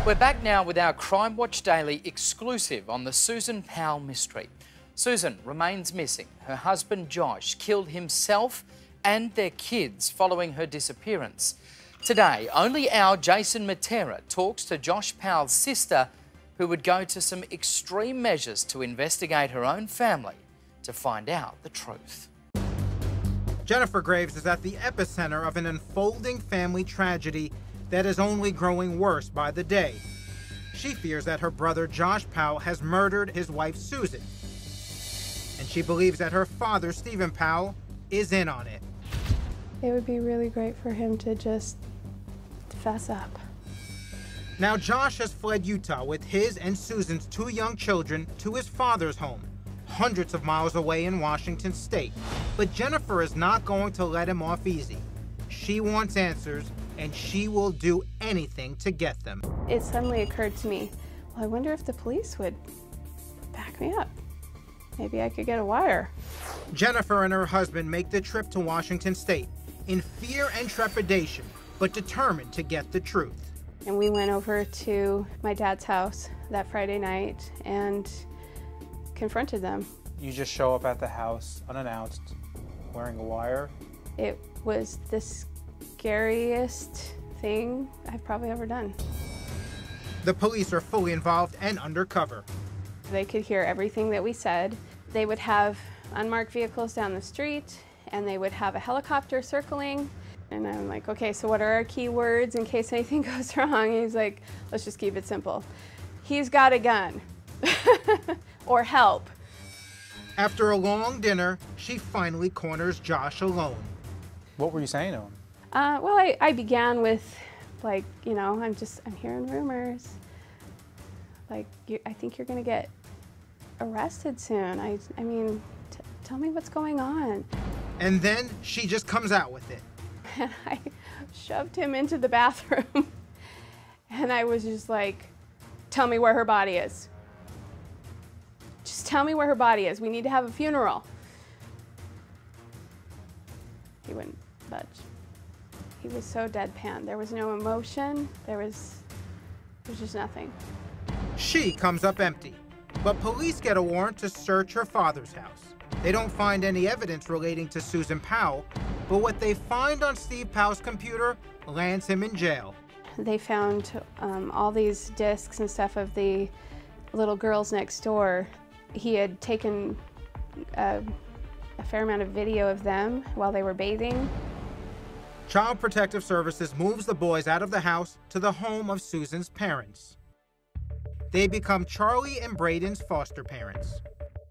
We're back now with our Crime Watch Daily exclusive on the Susan Powell mystery. Susan remains missing. Her husband Josh killed himself and their kids following her disappearance. Today, only our Jason Matera talks to Josh Powell's sister, who would go to some extreme measures to investigate her own family to find out the truth. Jennifer Graves is at the epicenter of an unfolding family tragedy that is only growing worse by the day. She fears that her brother Josh Powell has murdered his wife Susan, and she believes that her father Stephen Powell is in on it. It would be really great for him to just fess up. Now Josh has fled Utah with his and Susan's 2 young children to his father's home, hundreds of miles away in Washington state. But Jennifer is not going to let him off easy. She wants answers, and she will do anything to get them. It suddenly occurred to me, well, I wonder if the police would back me up. Maybe I could get a wire. Jennifer and her husband make the trip to Washington state in fear and trepidation, but determined to get the truth. And we went over to my dad's house that Friday night and confronted them. You just show up at the house unannounced, wearing a wire? It was the scariest thing I've probably ever done. The police are fully involved and undercover. They could hear everything that we said. They would have unmarked vehicles down the street, and they would have a helicopter circling. And I'm like, okay, so what are our key words in case anything goes wrong? He's like, let's just keep it simple. He's got a gun. Or help. After a long dinner, she finally corners Josh alone. What were you saying to him? Well, I began with, like, you know, I'm hearing rumors. Like, I think you're gonna get arrested soon. I mean, tell me what's going on. And then she just comes out with it. And I shoved him into the bathroom. And I was just like, tell me where her body is. Just tell me where her body is. We need to have a funeral. He wouldn't budge. He was so deadpan. There was no emotion. There was just nothing. She comes up empty, but police get a warrant to search her father's house. They don't find any evidence relating to Susan Powell, but what they find on Steve Powell's computer lands him in jail. They found all these discs and stuff of the little girls next door. He had taken a fair amount of video of them while they were bathing. Child Protective Services moves the boys out of the house to the home of Susan's parents. They become Charlie and Braden's foster parents.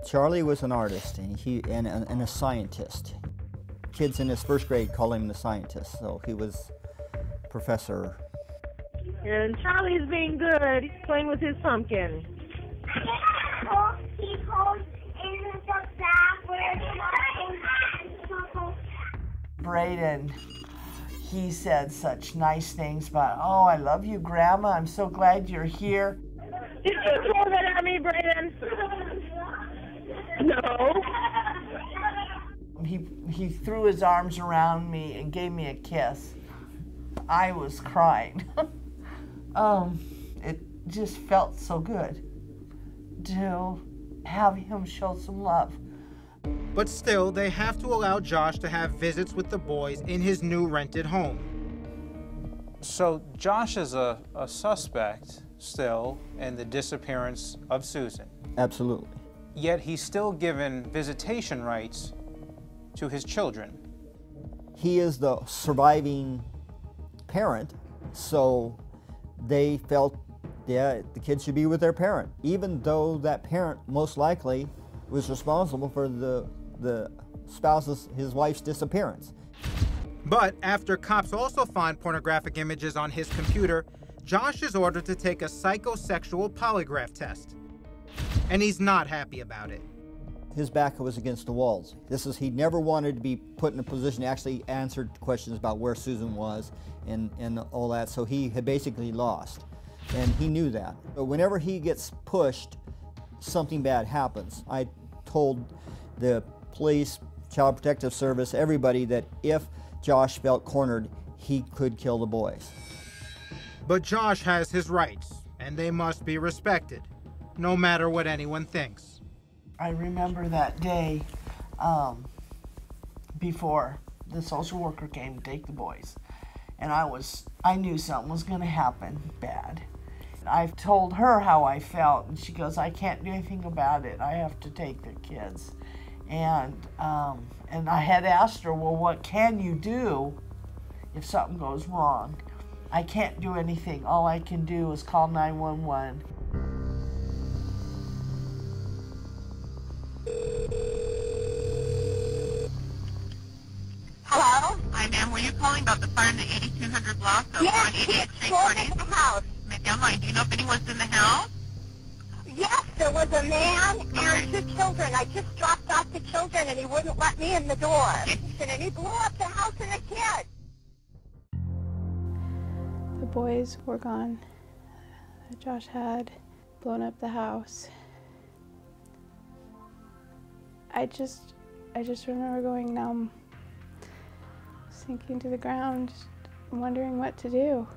Charlie was an artist and a scientist. Kids in his first grade call him the scientist, so he was professor. And Charlie's being good. He's playing with his pumpkin. He goes in the bathroom. Braden, he said such nice things about, oh, I love you, Grandma. I'm so glad you're here. Did you throw that at me, Braden? No. He threw his arms around me and gave me a kiss. I was crying. It just felt so good to have him show some love. But still, they have to allow Josh to have visits with the boys in his new rented home. So Josh is a suspect still in the disappearance of Susan. Absolutely. Yet he's still given visitation rights to his children. He is the surviving parent, so they felt, yeah, the kids should be with their parent, even though that parent most likely was responsible for the spouse's, his wife's disappearance. But after cops also find pornographic images on his computer, Josh is ordered to take a psychosexual polygraph test. And he's not happy about it. His back was against the walls. He never wanted to be put in a position to actually answer questions about where Susan was and all that, so he had basically lost. And he knew that. But whenever he gets pushed, something bad happens. I told the police, Child Protective Service, everybody that if Josh felt cornered, he could kill the boys. But Josh has his rights, and they must be respected, no matter what anyone thinks. I remember that day before the social worker came to take the boys, and I knew something was going to happen bad. I told her how I felt, and she goes, "I can't do anything about it. I have to take the kids." And I had asked her, "Well, what can you do if something goes wrong?" "I can't do anything. All I can do is call 911. Hello? Hi, ma'am. Were you calling about the fire in the 8200 block of 188th Street, Courtney? The house. Ma'am, do you know if anyone's in the house? Yes, there was a man and two children. I just dropped off the children and he wouldn't let me in the door. And he blew up the house and the kid. The boys were gone. Josh had blown up the house. I just remember going numb, sinking to the ground, wondering what to do.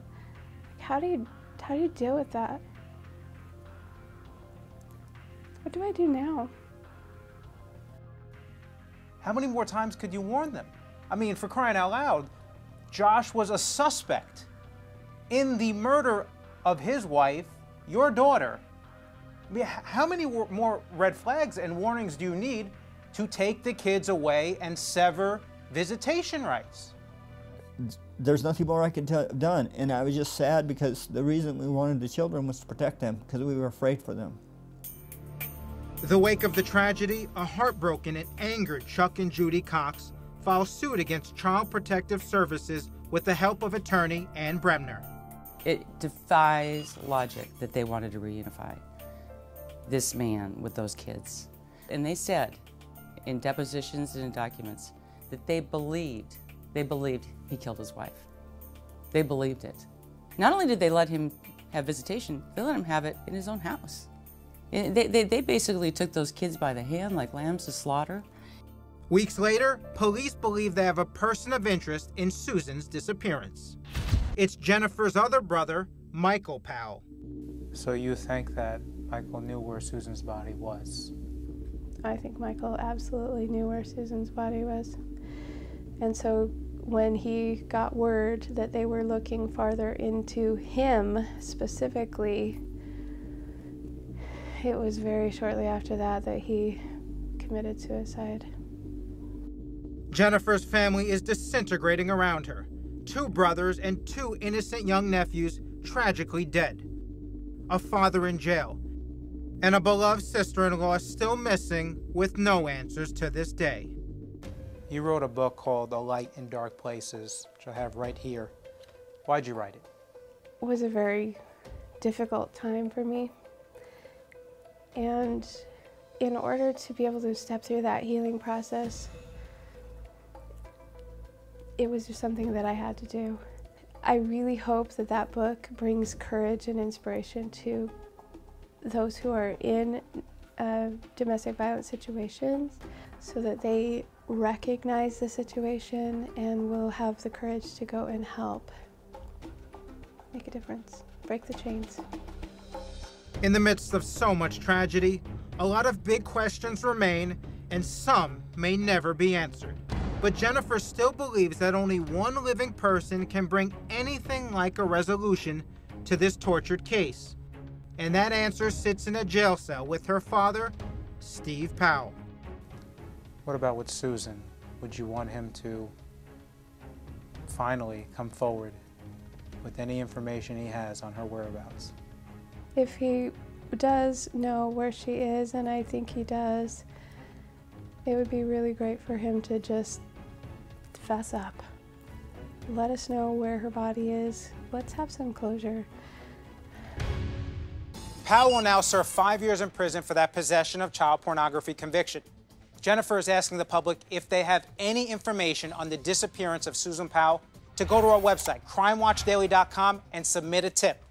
How do you deal with that? What do I do now? How many more times could you warn them? I mean, for crying out loud, Josh was a suspect in the murder of his wife, your daughter. I mean, how many more red flags and warnings do you need to take the kids away and sever visitation rights? There's nothing more I could have done, and I was just sad because the reason we wanted the children was to protect them, because we were afraid for them. The wake of the tragedy, a heartbroken and angered Chuck and Judy Cox filed suit against Child Protective Services with the help of attorney Ann Bremner. It defies logic that they wanted to reunify this man with those kids. And they said in depositions and in documents that they believed he killed his wife. They believed it. Not only did they let him have visitation, they let him have it in his own house. They basically took those kids by the hand like lambs to slaughter. Weeks later, police believe they have a person of interest in Susan's disappearance. It's Jennifer's other brother, Michael Powell. So you think that Michael knew where Susan's body was? I think Michael absolutely knew where Susan's body was. And so when he got word that they were looking farther into him specifically, it was very shortly after that he committed suicide. Jennifer's family is disintegrating around her. 2 brothers and 2 innocent young nephews tragically dead. A father in jail. And a beloved sister-in-law still missing with no answers to this day. You wrote a book called A Light in Dark Places, which I have right here. Why'd you write it? It was a very difficult time for me. And in order to be able to step through that healing process, it was just something that I had to do. I really hope that that book brings courage and inspiration to those who are in domestic violence situations so that they recognize the situation and will have the courage to go and help make a difference, break the chains. In the midst of so much tragedy, a lot of big questions remain, and some may never be answered. But Jennifer still believes that only one living person can bring anything like a resolution to this tortured case. And that answer sits in a jail cell with her father, Steve Powell. What about with Susan? Would you want him to finally come forward with any information he has on her whereabouts? If he does know where she is, and I think he does, it would be really great for him to just fess up. Let us know where her body is. Let's have some closure. Powell will now serve 5 years in prison for that possession of child pornography conviction. Jennifer is asking the public if they have any information on the disappearance of Susan Powell to go to our website, crimewatchdaily.com, and submit a tip.